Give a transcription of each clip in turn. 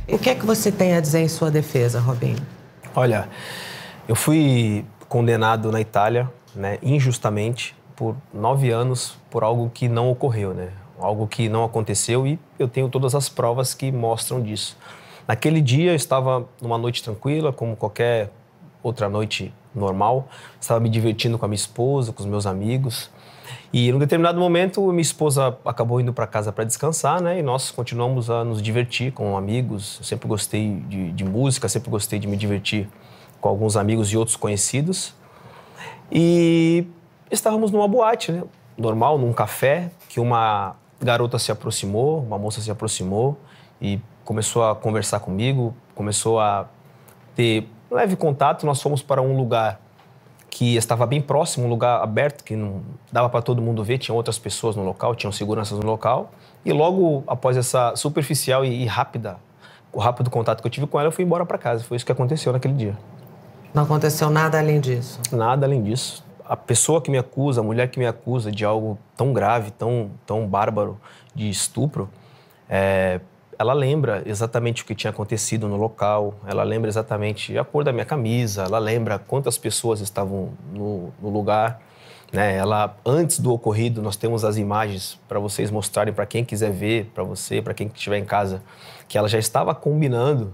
O que é que você tem a dizer em sua defesa, Robinho? Olha, eu fui condenado na Itália, né, injustamente, por 9 anos, por algo que não ocorreu, né? Algo que não aconteceu e eu tenho todas as provas que mostram disso. Naquele dia eu estava numa noite tranquila, como qualquer outra noite normal. Estava me divertindo com a minha esposa, com os meus amigos. E num determinado momento, minha esposa acabou indo para casa para descansar, né? E nós continuamos a nos divertir com amigos. Eu sempre gostei de música, sempre gostei de me divertir com alguns amigos e outros conhecidos. E estávamos numa boate, né? Normal, num café, que uma garota se aproximou, uma moça se aproximou e começou a conversar comigo, começou a ter um leve contato. Nós fomos para um lugar que estava bem próximo, um lugar aberto, que não dava para todo mundo ver, tinha outras pessoas no local, tinham seguranças no local. E logo após essa superficial e rápida, o rápido contato que eu tive com ela, eu fui embora para casa. Foi isso que aconteceu naquele dia. Não aconteceu nada além disso? Nada além disso. A pessoa que me acusa, a mulher que me acusa de algo tão grave, tão bárbaro, de estupro, ela lembra exatamente o que tinha acontecido no local, ela lembra exatamente a cor da minha camisa, ela lembra quantas pessoas estavam no lugar, né? Ela, antes do ocorrido, nós temos as imagens para vocês mostrarem, para quem quiser ver, para você, para quem estiver em casa, que ela já estava combinando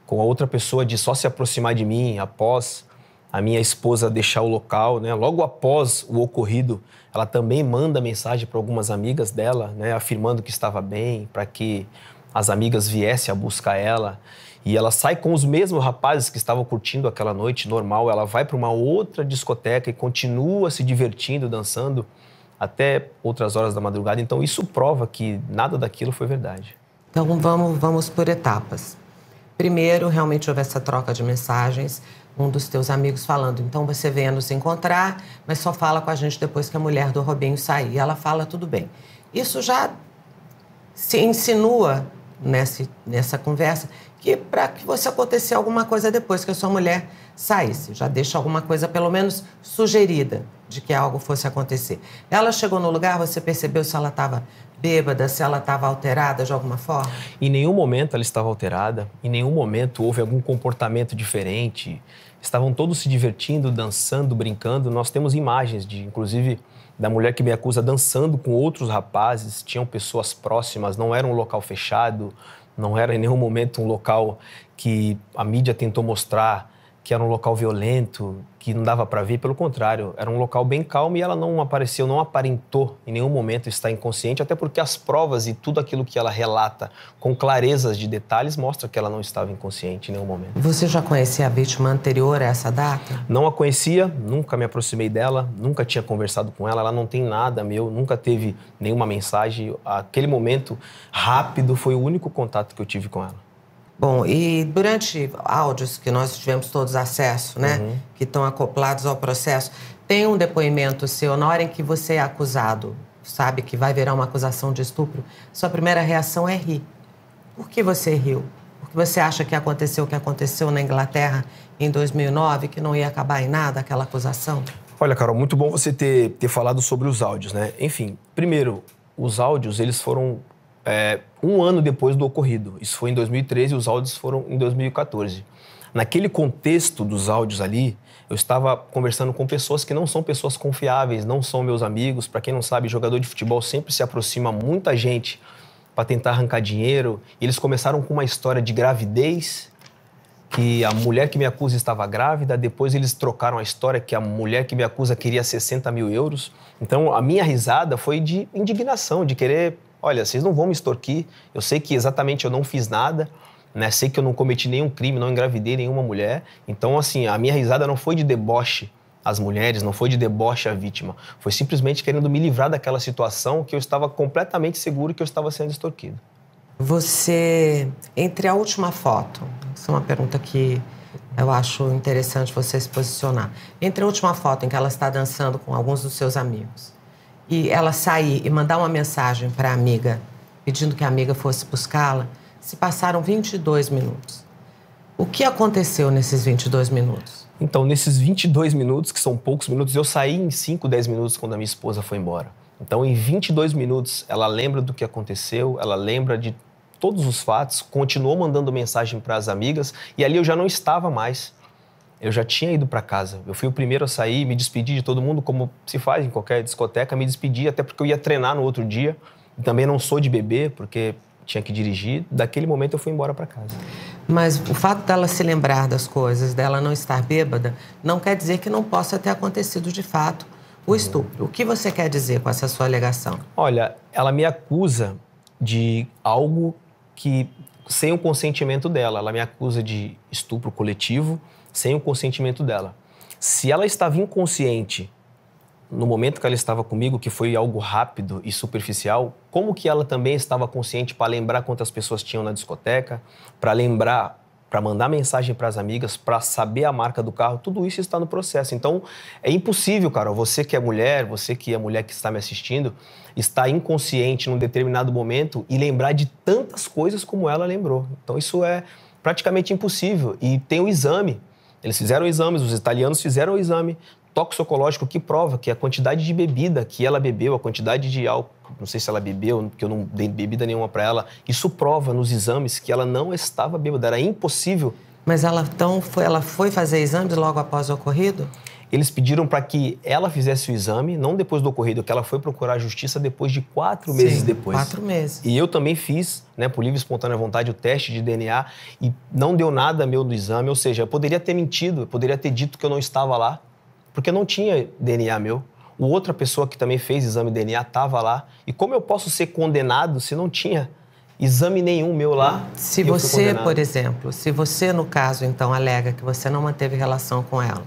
com a outra pessoa de só se aproximar de mim após a minha esposa deixar o local, né? Logo após o ocorrido, ela também manda mensagem para algumas amigas dela, né? Afirmando que estava bem, para que as amigas viessem a buscar ela. E ela sai com os mesmos rapazes que estavam curtindo aquela noite normal. Ela vai para uma outra discoteca e continua se divertindo, dançando, até outras horas da madrugada. Então, isso prova que nada daquilo foi verdade. Então, vamos por etapas. Primeiro, realmente houve essa troca de mensagens, um dos teus amigos falando, então você venha nos encontrar, mas só fala com a gente depois que a mulher do Robinho sair. E ela fala, tudo bem. Isso já se insinua nessa conversa que para que você acontecer alguma coisa depois que a sua mulher saísse. Já deixa alguma coisa, pelo menos, sugerida de que algo fosse acontecer. Ela chegou no lugar, você percebeu se ela estava bêbada, se ela estava alterada de alguma forma? Em nenhum momento ela estava alterada, em nenhum momento houve algum comportamento diferente. Estavam todos se divertindo, dançando, brincando. Nós temos imagens, inclusive, da mulher que me acusa dançando com outros rapazes. Tinham pessoas próximas, não era um local fechado, não era em nenhum momento um local que a mídia tentou mostrar que era um local violento, que não dava para ver. Pelo contrário, era um local bem calmo e ela não apareceu, não aparentou em nenhum momento estar inconsciente, até porque as provas e tudo aquilo que ela relata com clarezas de detalhes mostra que ela não estava inconsciente em nenhum momento. Você já conhecia a vítima anterior a essa data? Não a conhecia, nunca me aproximei dela, nunca tinha conversado com ela, ela não tem nada meu, nunca teve nenhuma mensagem. Aquele momento rápido foi o único contato que eu tive com ela. Bom, e durante áudios que nós tivemos todos acesso, né, que estão acoplados ao processo, tem um depoimento seu, na hora em que você é acusado, sabe que vai virar uma acusação de estupro, sua primeira reação é rir. Por que você riu? Porque você acha que aconteceu o que aconteceu na Inglaterra em 2009, que não ia acabar em nada aquela acusação? Olha, Carol, muito bom você ter falado sobre os áudios, né? Enfim, primeiro, os áudios, eles foram um ano depois do ocorrido. Isso foi em 2013 e os áudios foram em 2014. Naquele contexto dos áudios ali, eu estava conversando com pessoas que não são pessoas confiáveis, não são meus amigos. Para quem não sabe, jogador de futebol sempre se aproxima muita gente para tentar arrancar dinheiro. E eles começaram com uma história de gravidez, que a mulher que me acusa estava grávida. Depois eles trocaram a história que a mulher que me acusa queria 60 mil euros. Então a minha risada foi de indignação, de querer... Olha, vocês não vão me extorquir, eu sei que exatamente eu não fiz nada, né? Sei que eu não cometi nenhum crime, não engravidei nenhuma mulher. Então, assim, a minha risada não foi de deboche às mulheres, não foi de deboche à vítima. Foi simplesmente querendo me livrar daquela situação que eu estava completamente seguro que eu estava sendo extorquido. Você, entre a última foto, essa é uma pergunta que eu acho interessante você se posicionar. Entre a última foto em que ela está dançando com alguns dos seus amigos e ela sair e mandar uma mensagem para a amiga, pedindo que a amiga fosse buscá-la, se passaram 22 minutos. O que aconteceu nesses 22 minutos? Então, nesses 22 minutos, que são poucos minutos, eu saí em 5, 10 minutos quando a minha esposa foi embora. Então, em 22 minutos, ela lembra do que aconteceu, ela lembra de todos os fatos, continuou mandando mensagem para as amigas e ali eu já não estava mais. Eu já tinha ido para casa. Eu fui o primeiro a sair, me despedi de todo mundo, como se faz em qualquer discoteca, me despedi até porque eu ia treinar no outro dia. Também não sou de beber, porque tinha que dirigir. Daquele momento eu fui embora para casa. Mas o fato dela se lembrar das coisas, dela não estar bêbada, não quer dizer que não possa ter acontecido de fato o estupro. O que você quer dizer com essa sua alegação? Olha, ela me acusa de algo que, sem o consentimento dela, ela me acusa de estupro coletivo, sem o consentimento dela. Se ela estava inconsciente no momento que ela estava comigo, que foi algo rápido e superficial, como que ela também estava consciente para lembrar quantas pessoas tinham na discoteca, para lembrar, para mandar mensagem para as amigas, para saber a marca do carro, tudo isso está no processo. Então, é impossível, Carol, você que é mulher que está me assistindo, estar inconsciente num determinado momento e lembrar de tantas coisas como ela lembrou. Então, isso é praticamente impossível. E tem o exame. Eles fizeram exames, os italianos fizeram o exame toxicológico que prova que a quantidade de bebida que ela bebeu, a quantidade de álcool, não sei se ela bebeu, porque eu não dei bebida nenhuma para ela, isso prova nos exames que ela não estava bêbada, era impossível. Mas ela foi fazer exames logo após o ocorrido? Eles pediram para que ela fizesse o exame, não depois do ocorrido, que ela foi procurar a justiça depois de 4 meses depois. 4 meses. E eu também fiz, né, por livre e espontânea vontade, o teste de DNA e não deu nada meu no exame, ou seja, eu poderia ter mentido, eu poderia ter dito que eu não estava lá, porque não tinha DNA meu. Outra pessoa que também fez exame de DNA estava lá. E como eu posso ser condenado se não tinha exame nenhum meu lá? Se você, por exemplo, se você, no caso, então, alega que você não manteve relação com ela,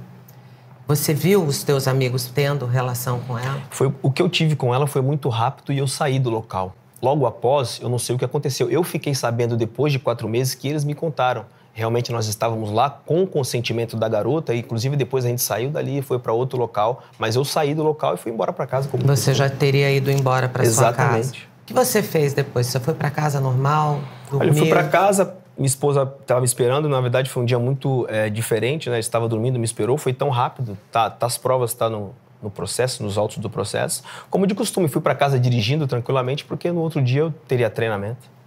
você viu os teus amigos tendo relação com ela? O que eu tive com ela foi muito rápido e eu saí do local. Logo após, eu não sei o que aconteceu. Eu fiquei sabendo depois de 4 meses que eles me contaram. Realmente nós estávamos lá com o consentimento da garota, e inclusive depois a gente saiu dali e foi para outro local, mas eu saí do local e fui embora para casa. Como você já teria ido embora para sua casa? Exatamente. O que você fez depois? Você foi para casa normal? Dormiu? Olha, eu fui para casa, minha esposa estava me esperando, na verdade foi um dia muito diferente, né? Estava dormindo, me esperou, foi tão rápido, tá as provas, tá no processo, nos autos do processo. Como de costume, fui para casa dirigindo tranquilamente, porque no outro dia eu teria treinamento.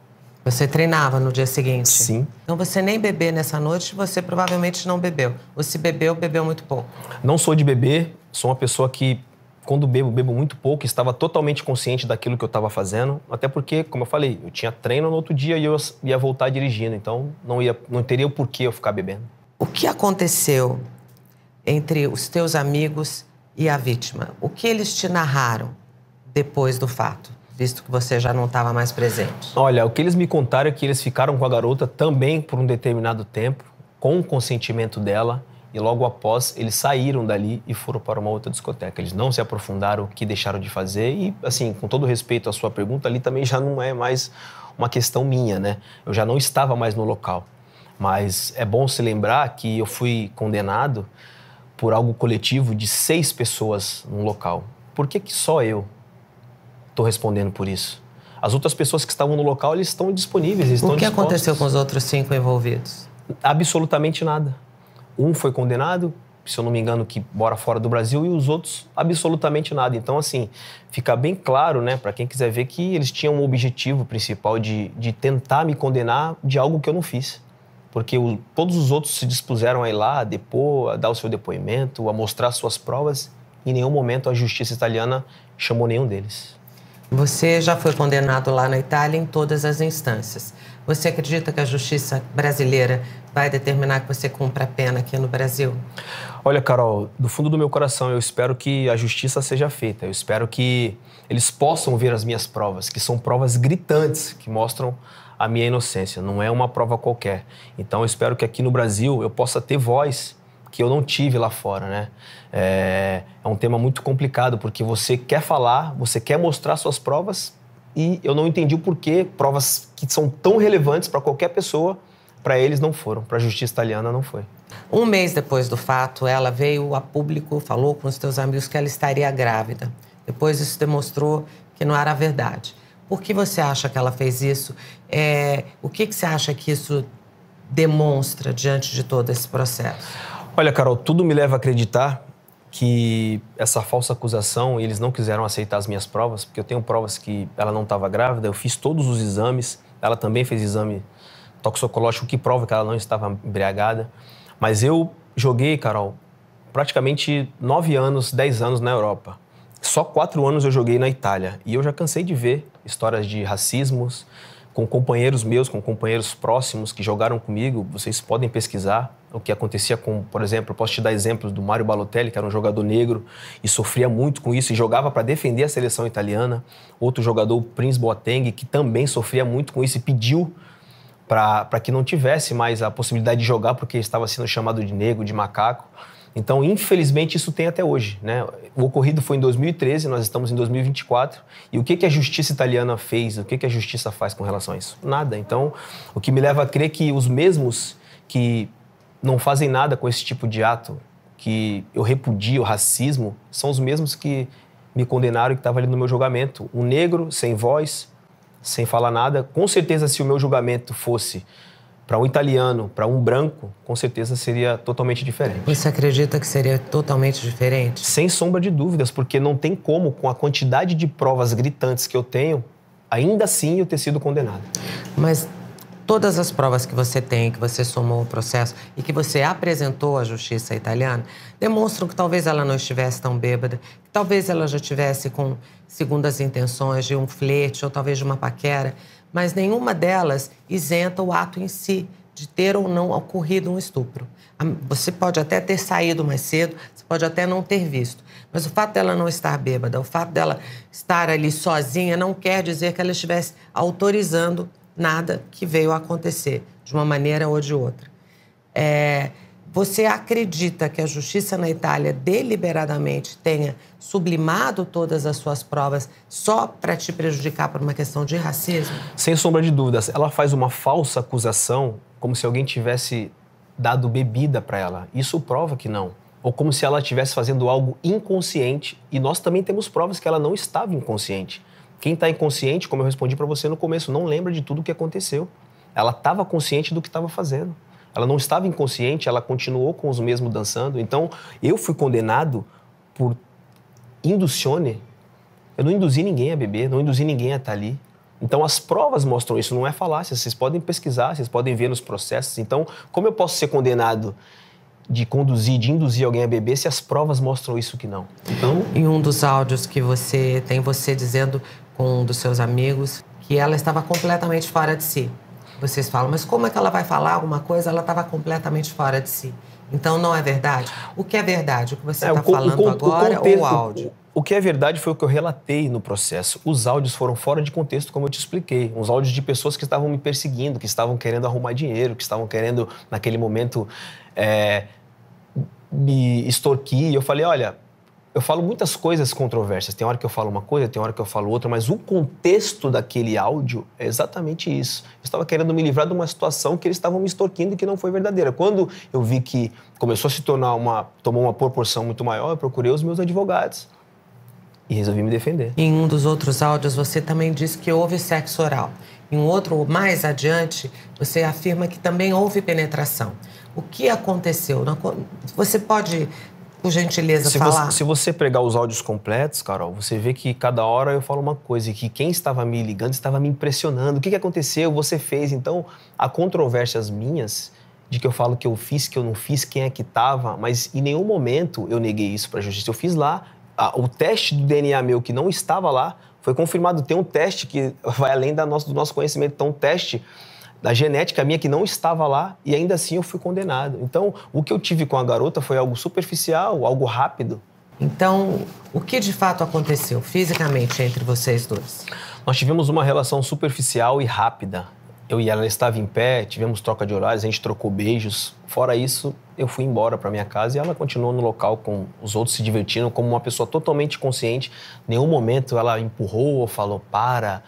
Você treinava no dia seguinte? Sim. Então você nem beber nessa noite, você provavelmente não bebeu. Ou se bebeu, bebeu muito pouco. Não sou de beber, sou uma pessoa que, quando bebo muito pouco, estava totalmente consciente daquilo que eu estava fazendo. Até porque, como eu falei, eu tinha treino no outro dia e eu ia voltar dirigindo. Então não teria o porquê eu ficar bebendo. O que aconteceu entre os teus amigos e a vítima? O que eles te narraram depois do fato? Visto que você já não estava mais presente. Olha, o que eles me contaram é que eles ficaram com a garota também por um determinado tempo, com o consentimento dela, e logo após eles saíram dali e foram para uma outra discoteca. Eles não se aprofundaram o que deixaram de fazer e, assim, com todo respeito à sua pergunta, ali também já não é mais uma questão minha, né? Eu já não estava mais no local. Mas é bom se lembrar que eu fui condenado por algo coletivo de 6 pessoas no local. Por que só eu estou respondendo por isso? As outras pessoas que estavam no local, eles estão disponíveis, eles estão dispostos. O que aconteceu com os outros 5 envolvidos? Absolutamente nada. Um foi condenado, se eu não me engano, que mora fora do Brasil, e os outros, absolutamente nada. Então, assim, fica bem claro, né, para quem quiser ver, que eles tinham um objetivo principal de tentar me condenar de algo que eu não fiz. Porque todos os outros se dispuseram a ir lá, a depor, a dar o seu depoimento, a mostrar suas provas. Em nenhum momento a justiça italiana chamou nenhum deles. Você já foi condenado lá na Itália em todas as instâncias. Você acredita que a justiça brasileira vai determinar que você cumpra a pena aqui no Brasil? Olha, Carol, do fundo do meu coração, eu espero que a justiça seja feita. Eu espero que eles possam ver as minhas provas, que são provas gritantes, que mostram a minha inocência. Não é uma prova qualquer. Então, eu espero que aqui no Brasil eu possa ter voz que eu não tive lá fora, né? É um tema muito complicado, porque você quer falar, você quer mostrar suas provas, e eu não entendi o porquê provas que são tão relevantes para qualquer pessoa, para eles não foram, para a justiça italiana não foi. 1 mês depois do fato, ela veio a público, falou com os teus amigos que ela estaria grávida. Depois isso demonstrou que não era verdade. Por que você acha que ela fez isso? O que você acha que isso demonstra diante de todo esse processo? Olha, Carol, tudo me leva a acreditar que essa falsa acusação, eles não quiseram aceitar as minhas provas, porque eu tenho provas que ela não estava grávida, eu fiz todos os exames, Ela também fez exame toxicológico que prova que ela não estava embriagada. Mas eu joguei, Carol, praticamente 9 anos, 10 anos na Europa. Só 4 anos eu joguei na Itália. E eu já cansei de ver histórias de racismos com companheiros meus, com companheiros próximos que jogaram comigo. Vocês podem pesquisar o que acontecia com, por exemplo, eu posso te dar exemplos do Mario Balotelli, que era um jogador negro e sofria muito com isso e jogava para defender a seleção italiana. Outro jogador, o Prince Boateng, que também sofria muito com isso e pediu para que não tivesse mais a possibilidade de jogar porque estava sendo chamado de negro, de macaco. Então, infelizmente, isso tem até hoje, né? O ocorrido foi em 2013, nós estamos em 2024. E o que a justiça italiana fez? O que a justiça faz com relação a isso? Nada. Então, o que me leva a crer que os mesmos que não fazem nada com esse tipo de ato, que eu repudio o racismo, são os mesmos que me condenaram e que estavam ali no meu julgamento. Um negro, sem voz, sem falar nada. Com certeza, se o meu julgamento fosse para um italiano, para um branco, com certeza seria totalmente diferente. Você acredita que seria totalmente diferente? Sem sombra de dúvidas, porque não tem como, com a quantidade de provas gritantes que eu tenho, ainda assim eu ter sido condenado. Mas todas as provas que você tem, que você somou ao processo e que você apresentou à justiça italiana, demonstram que talvez ela não estivesse tão bêbada, que talvez ela já estivesse com segundas intenções de um flerte ou talvez de uma paquera, mas nenhuma delas isenta o ato em si, de ter ou não ocorrido um estupro. Você pode até ter saído mais cedo, você pode até não ter visto, mas o fato dela não estar bêbada, o fato dela estar ali sozinha, não quer dizer que ela estivesse autorizando nada que veio a acontecer, de uma maneira ou de outra. Você acredita que a justiça na Itália deliberadamente tenha sublimado todas as suas provas só para te prejudicar por uma questão de racismo? Sem sombra de dúvidas. Ela faz uma falsa acusação como se alguém tivesse dado bebida para ela. Isso prova que não. Ou como se ela estivesse fazendo algo inconsciente. E nós também temos provas que ela não estava inconsciente. Quem está inconsciente, como eu respondi para você no começo, não lembra de tudo o que aconteceu. Ela estava consciente do que estava fazendo. Ela não estava inconsciente, ela continuou com os mesmos dançando. Então, eu fui condenado por induzione. Eu não induzi ninguém a beber, não induzi ninguém a estar ali. Então, as provas mostram isso, não é falácia. Vocês podem pesquisar, vocês podem ver nos processos. Então, como eu posso ser condenado de conduzir, de induzir alguém a beber, se as provas mostram isso que não? Então, em um dos áudios que você tem, você dizendo com um dos seus amigos que ela estava completamente fora de si. Vocês falam, mas como é que ela vai falar alguma coisa? Ela estava completamente fora de si. Então, não é verdade? O que é verdade? O que você está falando agora ou o áudio? O que é verdade foi o que eu relatei no processo. Os áudios foram fora de contexto, como eu te expliquei. Uns áudios de pessoas que estavam me perseguindo, que estavam querendo arrumar dinheiro, que estavam querendo, naquele momento, me extorquir. E eu falei, olha, eu falo muitas coisas controversas. Tem hora que eu falo uma coisa, tem hora que eu falo outra, mas o contexto daquele áudio é exatamente isso. Eu estava querendo me livrar de uma situação que eles estavam me extorquindo e que não foi verdadeira. Quando eu vi que começou a se tornar tomou uma proporção muito maior, eu procurei os meus advogados e resolvi me defender. Em um dos outros áudios, você também disse que houve sexo oral. Em um outro, mais adiante, você afirma que também houve penetração. O que aconteceu? Você pode, por gentileza, falar? Se você pegar os áudios completos, Carol, você vê que cada hora eu falo uma coisa e que quem estava me ligando estava me impressionando. O que aconteceu? Você fez. Então, há controvérsias minhas de que eu falo que eu fiz, que eu não fiz, quem é que estava, mas em nenhum momento eu neguei isso para a justiça. Eu fiz lá. O teste do DNA meu que não estava lá foi confirmado. Tem um teste que vai além do nosso conhecimento. Então, um teste da genética minha que não estava lá e ainda assim eu fui condenado. Então, o que eu tive com a garota foi algo superficial, algo rápido. Então, o que de fato aconteceu fisicamente entre vocês dois? Nós tivemos uma relação superficial e rápida. Eu e ela estava em pé, tivemos troca de olhares, a gente trocou beijos. Fora isso, eu fui embora para minha casa e ela continuou no local com os outros se divertindo como uma pessoa totalmente consciente. Em nenhum momento ela empurrou ou falou para,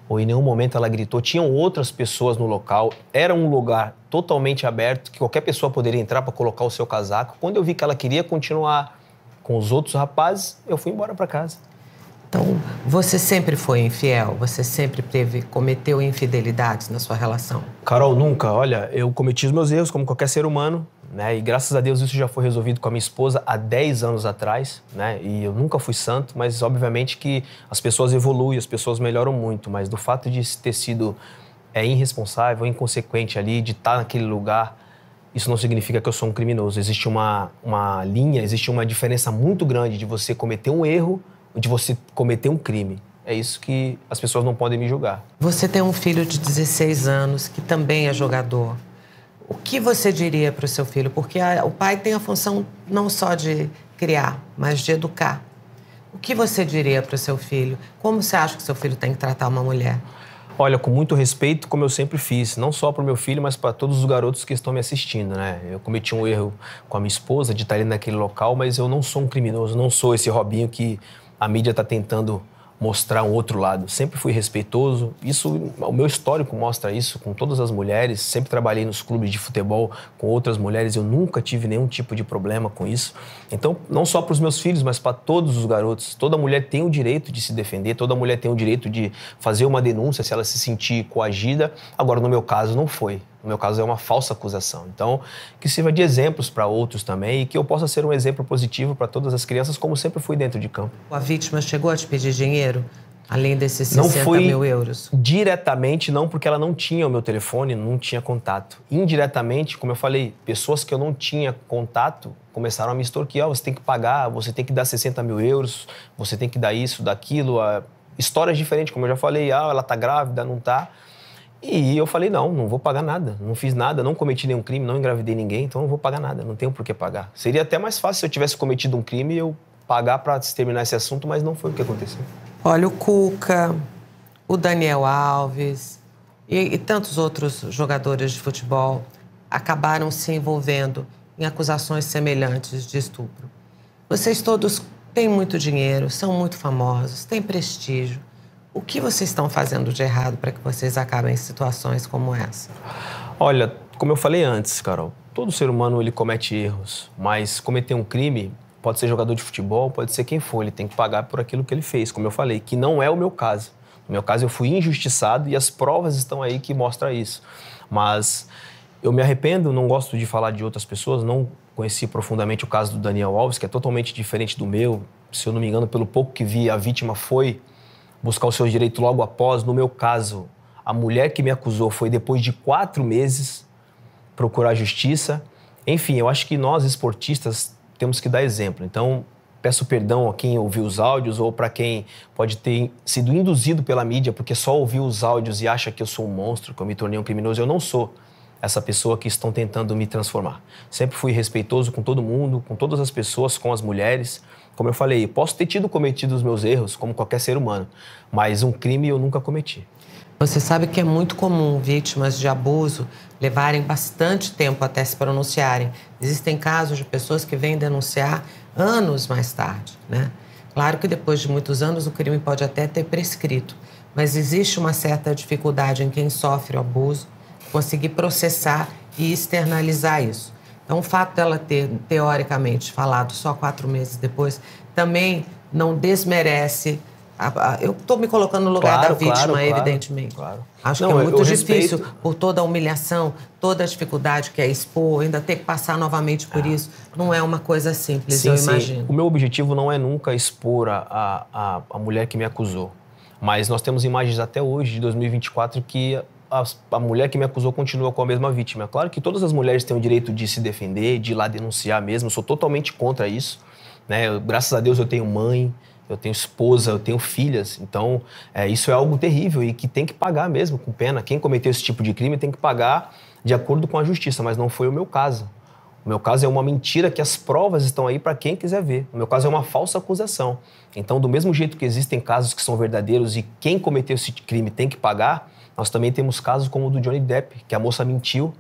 ou em nenhum momento ela gritou. Tinham outras pessoas no local. Era um lugar totalmente aberto, que qualquer pessoa poderia entrar para colocar o seu casaco. Quando eu vi que ela queria continuar com os outros rapazes, eu fui embora para casa. Então, você sempre foi infiel? Você sempre cometeu infidelidades na sua relação? Carol, nunca. Olha, eu cometi os meus erros como qualquer ser humano, né? E graças a Deus isso já foi resolvido com a minha esposa há 10 anos atrás, né? E eu nunca fui santo, mas obviamente que as pessoas evoluem, as pessoas melhoram muito. Mas do fato de ter sido é irresponsável, inconsequente ali, de estar naquele lugar, isso não significa que eu sou um criminoso. Existe uma linha, existe uma diferença muito grande de você cometer um erro e de você cometer um crime. É isso que as pessoas não podem me julgar. Você tem um filho de 16 anos que também é jogador. O que você diria para o seu filho? Porque o pai tem a função não só de criar, mas de educar. O que você diria para o seu filho? Como você acha que seu filho tem que tratar uma mulher? Olha, com muito respeito, como eu sempre fiz, não só para o meu filho, mas para todos os garotos que estão me assistindo, né? Eu cometi um erro com a minha esposa de estar ali naquele local, mas eu não sou um criminoso, não sou esse Robinho que a mídia está tentando mostrar um outro lado. Sempre fui respeitoso. Isso, o meu histórico mostra isso com todas as mulheres. Sempre trabalhei nos clubes de futebol com outras mulheres. Eu nunca tive nenhum tipo de problema com isso. Então, não só para os meus filhos, mas para todos os garotos. Toda mulher tem o direito de se defender. Toda mulher tem o direito de fazer uma denúncia se ela se sentir coagida. Agora, no meu caso, não foi. No meu caso, é uma falsa acusação. Então, que sirva de exemplos para outros também e que eu possa ser um exemplo positivo para todas as crianças, como sempre fui dentro de campo. A vítima chegou a te pedir dinheiro, além desses 60 mil euros? Diretamente, não, porque ela não tinha o meu telefone, não tinha contato. Indiretamente, como eu falei, pessoas que eu não tinha contato começaram a me extorquir. Você tem que pagar, você tem que dar 60 mil euros, você tem que dar isso, daquilo. Histórias diferentes, como eu já falei, ela tá grávida, não tá. E eu falei, não vou pagar nada, não fiz nada, não cometi nenhum crime, não engravidei ninguém, então não vou pagar nada, não tenho por que pagar. Seria até mais fácil se eu tivesse cometido um crime e eu pagar para terminar esse assunto, mas não foi o que aconteceu. Olha, o Cuca, o Daniel Alves e tantos outros jogadores de futebol acabaram se envolvendo em acusações semelhantes de estupro. Vocês todos têm muito dinheiro, são muito famosos, têm prestígio. O que vocês estão fazendo de errado para que vocês acabem em situações como essa? Olha, como eu falei antes, Carol, todo ser humano ele comete erros, mas cometer um crime pode ser jogador de futebol, pode ser quem for, ele tem que pagar por aquilo que ele fez, como eu falei, que não é o meu caso. No meu caso, eu fui injustiçado e as provas estão aí que mostram isso. Mas eu me arrependo, não gosto de falar de outras pessoas, não conheci profundamente o caso do Daniel Alves, que é totalmente diferente do meu. Se eu não me engano, pelo pouco que vi, a vítima foi buscar o seu direito logo após. No meu caso, a mulher que me acusou foi depois de 4 meses procurar justiça. Enfim, eu acho que nós, esportistas, temos que dar exemplo. Então, peço perdão a quem ouviu os áudios ou para quem pode ter sido induzido pela mídia porque só ouviu os áudios e acha que eu sou um monstro, que eu me tornei um criminoso. Eu não sou essa pessoa que estão tentando me transformar. Sempre fui respeitoso com todo mundo, com todas as pessoas, com as mulheres. Como eu falei, posso ter cometido os meus erros, como qualquer ser humano, mas um crime eu nunca cometi. Você sabe que é muito comum vítimas de abuso levarem bastante tempo até se pronunciarem. Existem casos de pessoas que vêm denunciar anos mais tarde, né? Claro que depois de muitos anos o crime pode até ter prescrito, mas existe uma certa dificuldade em quem sofre o abuso conseguir processar e externalizar isso. Então, o fato dela ter, teoricamente, falado só 4 meses depois, também não desmerece. Eu estou me colocando no lugar da vítima, evidentemente. Claro. Acho que é muito difícil, por toda a humilhação, toda a dificuldade que é expor, ainda ter que passar novamente por isso. Não é uma coisa simples, eu imagino. O meu objetivo não é nunca expor a mulher que me acusou. Mas nós temos imagens até hoje, de 2024, que a mulher que me acusou continua com a mesma vítima. Claro que todas as mulheres têm o direito de se defender, de ir lá denunciar mesmo. Eu sou totalmente contra isso, né? Graças a Deus eu tenho mãe, eu tenho esposa, eu tenho filhas. Então, isso é algo terrível e que tem que pagar mesmo, com pena. Quem cometeu esse tipo de crime tem que pagar de acordo com a justiça, mas não foi o meu caso. O meu caso é uma mentira que as provas estão aí para quem quiser ver. O meu caso é uma falsa acusação. Então, do mesmo jeito que existem casos que são verdadeiros e quem cometeu esse crime tem que pagar, nós também temos casos como o do Johnny Depp, que a moça mentiu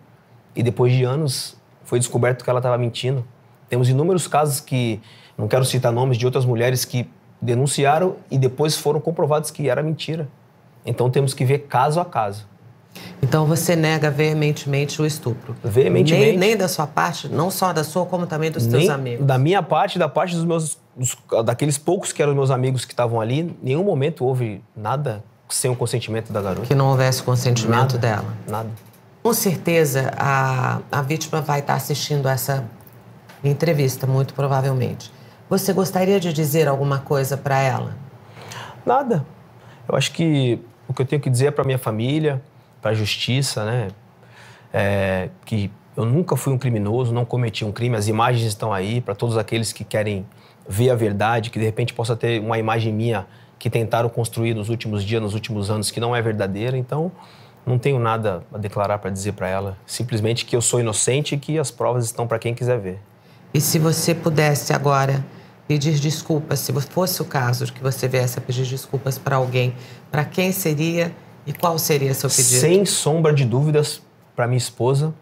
e depois de anos foi descoberto que ela estava mentindo. Temos inúmeros casos que, não quero citar nomes, de outras mulheres que denunciaram e depois foram comprovados que era mentira. Então temos que ver caso a caso. Então você nega veementemente o estupro? Veementemente. Nem da sua parte, não só da sua, como também dos teus amigos? Da minha parte, da parte daqueles poucos que eram meus amigos que estavam ali, em nenhum momento houve nada sem o consentimento da garota. Que não houvesse consentimento dela? Nada. Com certeza a vítima vai estar assistindo essa entrevista, muito provavelmente. Você gostaria de dizer alguma coisa para ela? Nada. Eu acho que o que eu tenho que dizer é para minha família, para a justiça, né? Que eu nunca fui um criminoso, não cometi um crime. As imagens estão aí para todos aqueles que querem ver a verdade, que de repente possa ter uma imagem minha que tentaram construir nos últimos dias, nos últimos anos, que não é verdadeira. Então, não tenho nada a declarar para dizer para ela. Simplesmente que eu sou inocente e que as provas estão para quem quiser ver. E se você pudesse agora pedir desculpas, se fosse o caso de que você viesse a pedir desculpas para alguém, para quem seria e qual seria seu pedido? Sem sombra de dúvidas, para minha esposa.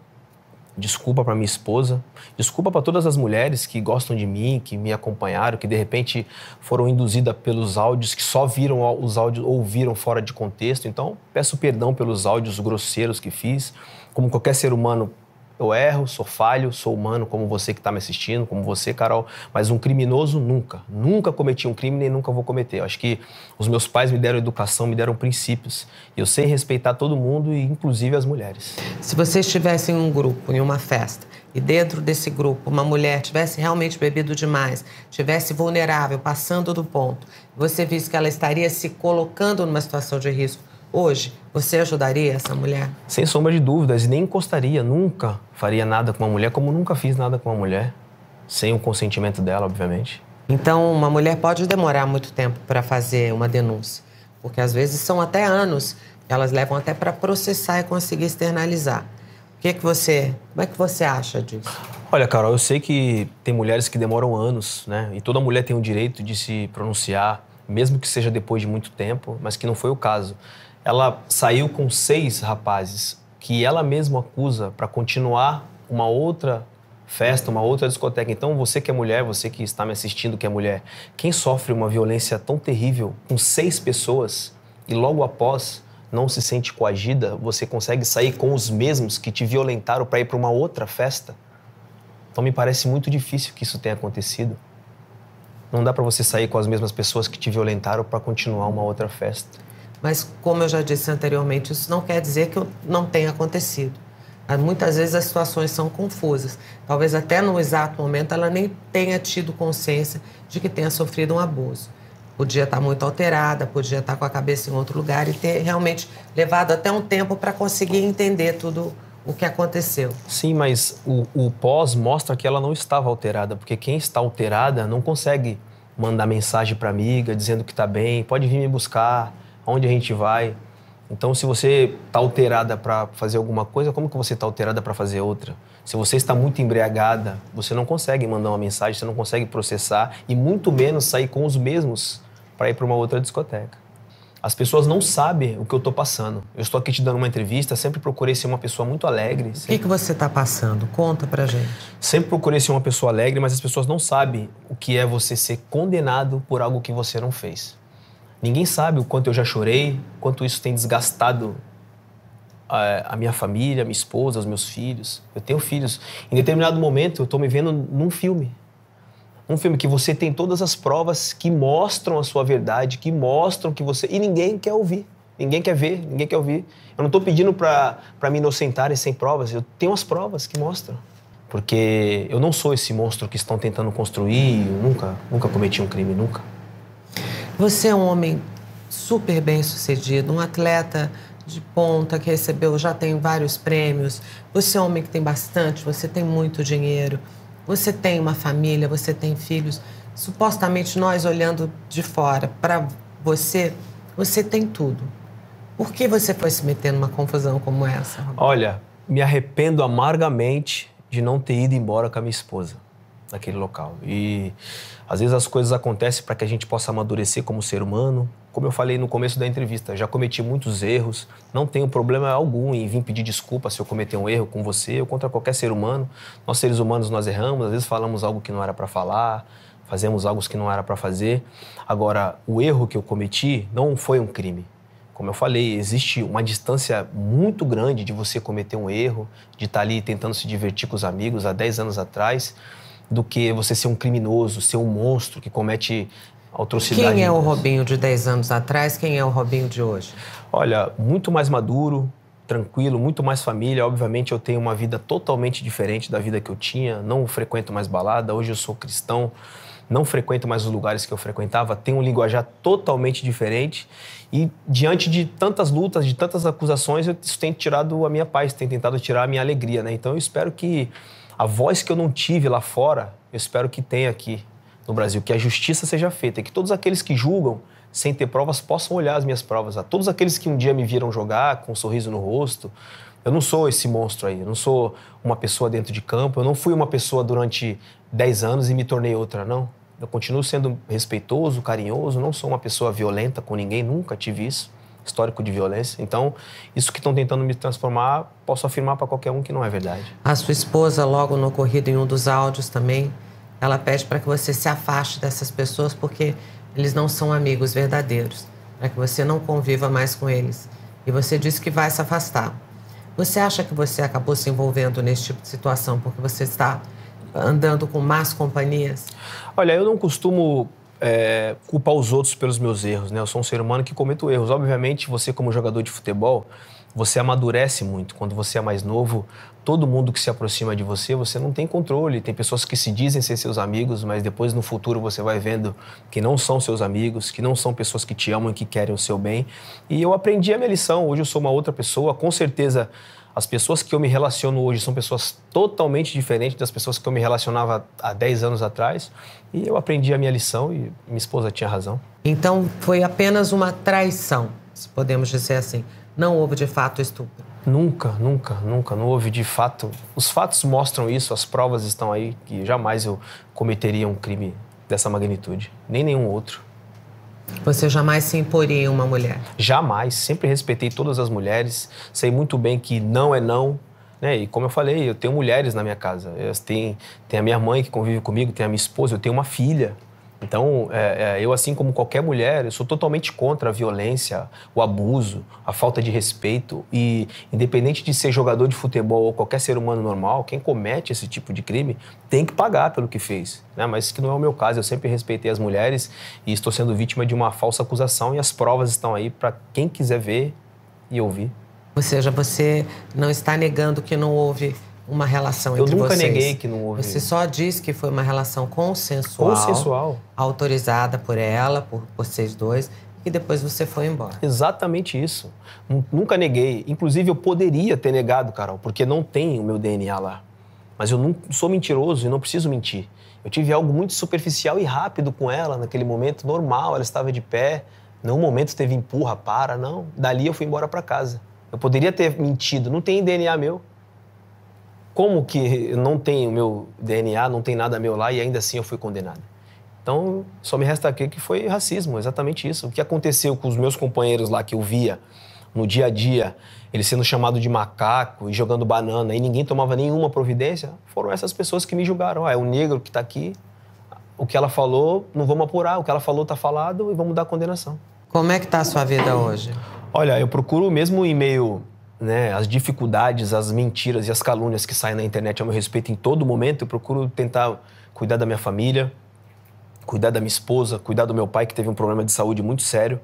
Desculpa para minha esposa. Desculpa para todas as mulheres que gostam de mim, que me acompanharam, que de repente foram induzidas pelos áudios, que só viram os áudios ou ouviram fora de contexto. Então, peço perdão pelos áudios grosseiros que fiz. Como qualquer ser humano, eu erro, sou falho, sou humano como você que está me assistindo, como você, Carol. Mas um criminoso, nunca. Nunca cometi um crime, nem nunca vou cometer. Eu acho que os meus pais me deram educação, me deram princípios. E eu sei respeitar todo mundo, e inclusive as mulheres. Se você estivesse em um grupo, em uma festa, e dentro desse grupo uma mulher tivesse realmente bebido demais, tivesse vulnerável, passando do ponto, você visse que ela estaria se colocando numa situação de risco, hoje, você ajudaria essa mulher? Sem sombra de dúvidas, e nem encostaria, nunca faria nada com uma mulher, como nunca fiz nada com uma mulher, sem o consentimento dela, obviamente. Então, uma mulher pode demorar muito tempo para fazer uma denúncia, porque às vezes são até anos, elas levam até para processar e conseguir externalizar. Como é que você acha disso? Olha, Carol, eu sei que tem mulheres que demoram anos, né? E toda mulher tem o direito de se pronunciar, mesmo que seja depois de muito tempo, mas que não foi o caso. Ela saiu com 6 rapazes que ela mesma acusa para continuar uma outra festa, uma outra discoteca. Então, você que é mulher, você que está me assistindo que é mulher, quem sofre uma violência tão terrível com 6 pessoas e logo após não se sente coagida, você consegue sair com os mesmos que te violentaram para ir para uma outra festa? Então, me parece muito difícil que isso tenha acontecido. Não dá para você sair com as mesmas pessoas que te violentaram para continuar uma outra festa. Mas, como eu já disse anteriormente, isso não quer dizer que não tenha acontecido. Muitas vezes as situações são confusas. Talvez até no exato momento ela nem tenha tido consciência de que tenha sofrido um abuso. Podia estar muito alterada, podia estar com a cabeça em outro lugar e ter realmente levado até um tempo para conseguir entender tudo o que aconteceu. Sim, mas o pós mostra que ela não estava alterada, porque quem está alterada não consegue mandar mensagem para a amiga dizendo que está bem, pode vir me buscar, aonde a gente vai. Então, se você está alterada para fazer alguma coisa, como que você está alterada para fazer outra? Se você está muito embriagada, você não consegue mandar uma mensagem, você não consegue processar e muito menos sair com os mesmos para ir para uma outra discoteca. As pessoas não sabem o que eu estou passando. Eu estou aqui te dando uma entrevista, sempre procurei ser uma pessoa muito alegre. O que você está passando? Conta pra gente. Sempre procurei ser uma pessoa alegre, mas as pessoas não sabem o que é você ser condenado por algo que você não fez. Ninguém sabe o quanto eu já chorei, quanto isso tem desgastado a minha família, a minha esposa, os meus filhos. Eu tenho filhos. Em determinado momento, eu estou me vendo num filme. Um filme que você tem todas as provas que mostram a sua verdade, que mostram que você... E ninguém quer ouvir, ninguém quer ver, ninguém quer ouvir. Eu não estou pedindo para me inocentarem sem provas, eu tenho as provas que mostram. Porque eu não sou esse monstro que estão tentando construir, eu nunca cometi um crime, nunca. Você é um homem super bem-sucedido, um atleta de ponta que já tem vários prêmios. Você é um homem que tem bastante, você tem muito dinheiro. Você tem uma família, você tem filhos. Supostamente, nós olhando de fora para você, você tem tudo. Por que você foi se meter numa confusão como essa, Roberto? Olha, me arrependo amargamente de não ter ido embora com a minha esposa naquele local. E às vezes as coisas acontecem para que a gente possa amadurecer como ser humano. Como eu falei no começo da entrevista, já cometi muitos erros, não tenho problema algum em vir pedir desculpa se eu cometer um erro com você ou contra qualquer ser humano. Nós, seres humanos, nós erramos, às vezes falamos algo que não era para falar, fazemos algo que não era para fazer. Agora, o erro que eu cometi não foi um crime. Como eu falei, existe uma distância muito grande de você cometer um erro, de estar ali tentando se divertir com os amigos há 10 anos atrás, do que você ser um criminoso, ser um monstro que comete atrocidade. Quem é o Robinho de 10 anos atrás? Quem é o Robinho de hoje? Olha, muito mais maduro, tranquilo, muito mais família. Obviamente eu tenho uma vida totalmente diferente da vida que eu tinha. Não frequento mais balada. Hoje eu sou cristão. não frequento mais os lugares que eu frequentava, tenho um linguajar totalmente diferente e diante de tantas lutas, de tantas acusações, isso tem tirado a minha paz, tem tentado tirar a minha alegria, né? Então eu espero que a voz que eu não tive lá fora, eu espero que tenha aqui no Brasil, que a justiça seja feita, que todos aqueles que julgam sem ter provas possam olhar as minhas provas, a todos aqueles que um dia me viram jogar com um sorriso no rosto. Eu não sou esse monstro aí, eu não sou uma pessoa dentro de campo, eu não fui uma pessoa durante 10 anos e me tornei outra, não. Eu continuo sendo respeitoso, carinhoso, não sou uma pessoa violenta com ninguém, nunca tive isso, histórico de violência. Então, isso que estão tentando me transformar, posso afirmar para qualquer um que não é verdade. A sua esposa, logo no ocorrido em um dos áudios também, ela pede para que você se afaste dessas pessoas porque eles não são amigos verdadeiros, para que você não conviva mais com eles. E você disse que vai se afastar. Você acha que você acabou se envolvendo nesse tipo de situação porque você está andando com más companhias? Olha, eu não costumo culpar os outros pelos meus erros, né? Eu sou um ser humano que cometo erros. Obviamente, você como jogador de futebol, você amadurece muito. Quando você é mais novo, todo mundo que se aproxima de você, você não tem controle. Tem pessoas que se dizem ser seus amigos, mas depois no futuro você vai vendo que não são seus amigos, que não são pessoas que te amam e que querem o seu bem. E eu aprendi a minha lição. Hoje eu sou uma outra pessoa. Com certeza, as pessoas que eu me relaciono hoje são pessoas totalmente diferentes das pessoas que eu me relacionava há 10 anos atrás. E eu aprendi a minha lição e minha esposa tinha razão. Então, foi apenas uma traição, se podemos dizer assim. Não houve, de fato, estupro? Nunca, nunca, nunca. Não houve, de fato. Os fatos mostram isso, as provas estão aí, que jamais eu cometeria um crime dessa magnitude. Nem nenhum outro. Você jamais se imporia em uma mulher? Jamais. Sempre respeitei todas as mulheres. Sei muito bem que não é não. Né? E como eu falei, eu tenho mulheres na minha casa. Tem a minha mãe que convive comigo, tem a minha esposa, eu tenho uma filha. Então, eu, assim como qualquer mulher, eu sou totalmente contra a violência, o abuso, a falta de respeito. E, independente de ser jogador de futebol ou qualquer ser humano normal, quem comete esse tipo de crime tem que pagar pelo que fez. Né? Mas que não é o meu caso. Eu sempre respeitei as mulheres e estou sendo vítima de uma falsa acusação e as provas estão aí para quem quiser ver e ouvir. Ou seja, você não está negando que não houve uma relação entre vocês. Eu nunca neguei que não houve. Você só disse que foi uma relação consensual. Consensual. Autorizada por ela, por vocês dois, e depois você foi embora. Exatamente isso. Nunca neguei. Inclusive, eu poderia ter negado, Carol, porque não tem o meu DNA lá. Mas eu não sou mentiroso e não preciso mentir. Eu tive algo muito superficial e rápido com ela naquele momento, normal, ela estava de pé. Nenhum momento teve empurra, para, não. Dali eu fui embora para casa. Eu poderia ter mentido, não tem DNA meu. Como que não tem o meu DNA, não tem nada meu lá e ainda assim eu fui condenado? Então, só me resta crer que foi racismo, exatamente isso. O que aconteceu com os meus companheiros lá que eu via no dia a dia, eles sendo chamados de macaco e jogando banana e ninguém tomava nenhuma providência, foram essas pessoas que me julgaram. É o negro que está aqui, o que ela falou, não vamos apurar, o que ela falou está falado e vamos dar condenação. Como é que está a sua vida hoje? Olha, eu procuro mesmo em meio... né, as dificuldades, as mentiras e as calúnias que saem na internet a meu respeito em todo momento, eu procuro tentar cuidar da minha família, cuidar da minha esposa, cuidar do meu pai que teve um problema de saúde muito sério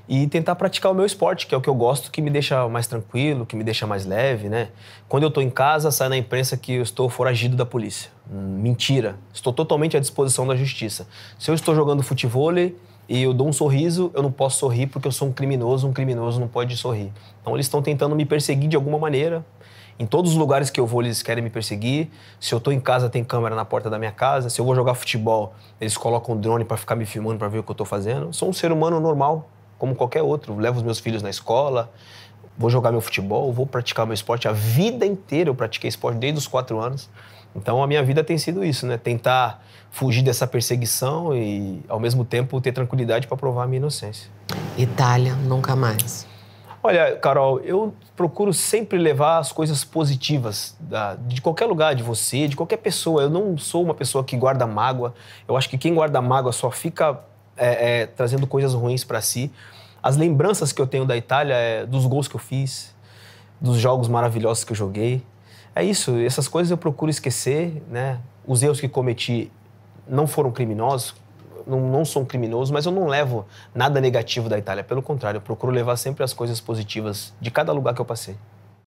e tentar praticar o meu esporte, que é o que eu gosto, que me deixa mais tranquilo, que me deixa mais leve, né? Quando eu estou em casa, sai na imprensa que eu estou foragido da polícia. Mentira. Estou totalmente à disposição da justiça. Se eu estou jogando futevôlei e eu dou um sorriso, eu não posso sorrir porque eu sou um criminoso não pode sorrir. Então eles estão tentando me perseguir de alguma maneira. Em todos os lugares que eu vou, eles querem me perseguir. Se eu estou em casa, tem câmera na porta da minha casa. Se eu vou jogar futebol, eles colocam um drone para ficar me filmando, para ver o que eu estou fazendo. Eu sou um ser humano normal, como qualquer outro. Eu levo os meus filhos na escola, vou jogar meu futebol, vou praticar meu esporte. A vida inteira eu pratiquei esporte desde os 4 anos. Então a minha vida tem sido isso, né? Tentar fugir dessa perseguição e, ao mesmo tempo, ter tranquilidade para provar a minha inocência. Itália, nunca mais. Olha, Carol, eu procuro sempre levar as coisas positivas de qualquer lugar, de você, de qualquer pessoa. Eu não sou uma pessoa que guarda mágoa. Eu acho que quem guarda mágoa só fica trazendo coisas ruins para si. As lembranças que eu tenho da Itália é dos gols que eu fiz, dos jogos maravilhosos que eu joguei. É isso, essas coisas eu procuro esquecer, né? Os erros que cometi não foram criminosos, não sou um criminoso, mas eu não levo nada negativo da Itália. Pelo contrário, eu procuro levar sempre as coisas positivas de cada lugar que eu passei.